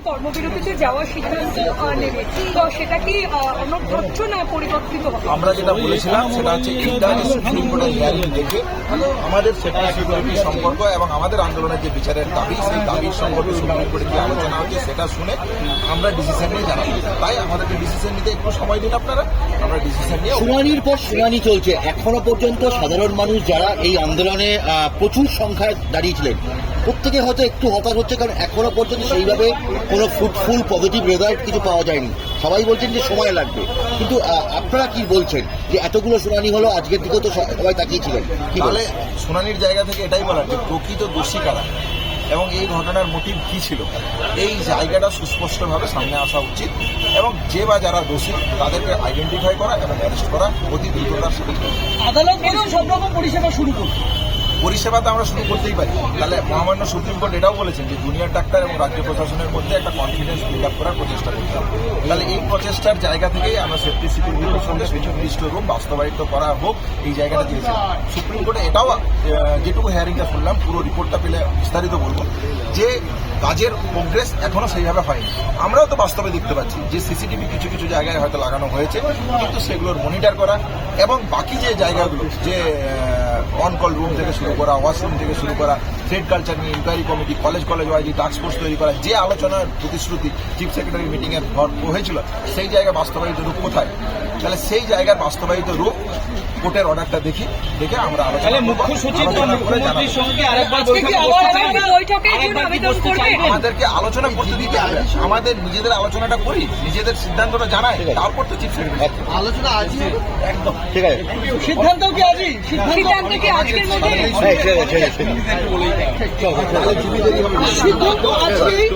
কর্মবিরতিতে যাওয়ার সিদ্ধান্ত নেবে, তো সেটা কি অনগ্রহ্য না পরিবর্তিত হবে? আমরা যেটা বলেছিলাম সেটা হচ্ছে এইটা সুপ্রিম কোর্টের হিয়ারিং দেখে আমাদের সেফটি সিকিউরিটি সম্পর্ক এবং আমাদের আন্দোলনের যে বিচারের দাবি, সেই দাবির সম্পর্কে সুপ্রিম কোর্টে কি আলোচনা হচ্ছে সেটা শুনে আমরা ডিসিশন নিয়ে জানাবো। তাই আমাদেরকে ডিসিশন নিতে একটু সময় দিন আপনারা, আমরা ডিসিশন নিয়ে। শুনানির পর শুনানি চলছে, এখনো পর্যন্ত সাধারণ মানুষ যারা এই আন্দোলনে প্রচুর সংখ্যায় দাঁড়িয়েছিলেন প্রত্যেকে হয়তো একটু হতাশ হচ্ছে, কারণ এখনো পর্যন্ত সেইভাবে কোনো ফ্রুটফুল পজিটিভ রেজাল্ট কিছু পাওয়া যায়নি। সবাই বলছেন যে সময় লাগবে, কিন্তু আপনারা কি বলছেন যে এতগুলো শুনানি হলো, আজকের দিকেও তো সবাই তাকিয়েছিলেন, কি বলে শুনানির জায়গা থেকে এটাই বলার যে প্রকৃত দোষী কারা এবং এই ঘটনার মোটিভ কি ছিল, এই জায়গাটা সুস্পষ্টভাবে সামনে আসা উচিত এবং যে বা যারা দোষী তাদেরকে আইডেন্টিফাই করা এবং অ্যারেস্ট করা অতি দ্রুততার সাথে। আদালত সব রকম পরিষেবা শুরু করবে, পরিষেবা তো আমরা শুরু করতেই পারি। তাহলে মহামান্য সুপ্রিম কোর্ট এটাও বলেছেন যে জুনিয়র ডাক্তার এবং রাজ্য প্রশাসনের মধ্যে একটা কনফিডেন্স বিল্ড আপ করার প্রচেষ্টা করতে হবে। তাহলে এই প্রচেষ্টার জায়গা থেকেই আমরা সেফটি সিকিউরিটির সঙ্গে সুনির্দিষ্ট রূপ বাস্তবায়িত করা হোক এই জায়গাটা দিয়েছিলাম। সুপ্রিম কোর্টে এটাও যেটুকু হেয়ারিংটা শুনলাম, পুরো রিপোর্টটা পেলে বিস্তারিত বলবো যে কাজের প্রোগ্রেস এখনো সেইভাবে হয়নি। আমরাও তো বাস্তবে দেখতে পাচ্ছি যে সিসিটিভি কিছু কিছু জায়গায় হয়তো লাগানো হয়েছে, কিন্তু সেগুলোর মনিটর করা এবং বাকি যে জায়গাগুলো, যে অন কল রুম থেকে শুরু করা, ওয়াশরুম থেকে শুরু করা, থ্রেড কালচার নিয়ে inquiry committee, college wise task force তৈরি করা, যে আলোচনার প্রতিশ্রুতি চিফ সেক্রেটারি মিটিংয়ে হয়েছিল সেই জায়গায় বাস্তবায়িত রূপ কোথায়? তাহলে সেই জায়গার বাস্তবায়িত রূপ কোর্টের অর্ডারটা দেখে আমরা আলোচনা। মুখ্য সচিব মুখ্যমন্ত্রীর সঙ্গে আমাদেরকে আলোচনা করতে দিতে হবে, আমাদের নিজেদের আলোচনাটা করি, নিজেদের সিদ্ধান্তটা জানাই, তারপর তো চিফ সেক্রেটারি আলোচনা আজই একদম ঠিক আছে। সিদ্ধান্ত কি আজই? সিদ্ধান্ত কি আজকের মধ্যে? সিদ্ধান্ত আজকেই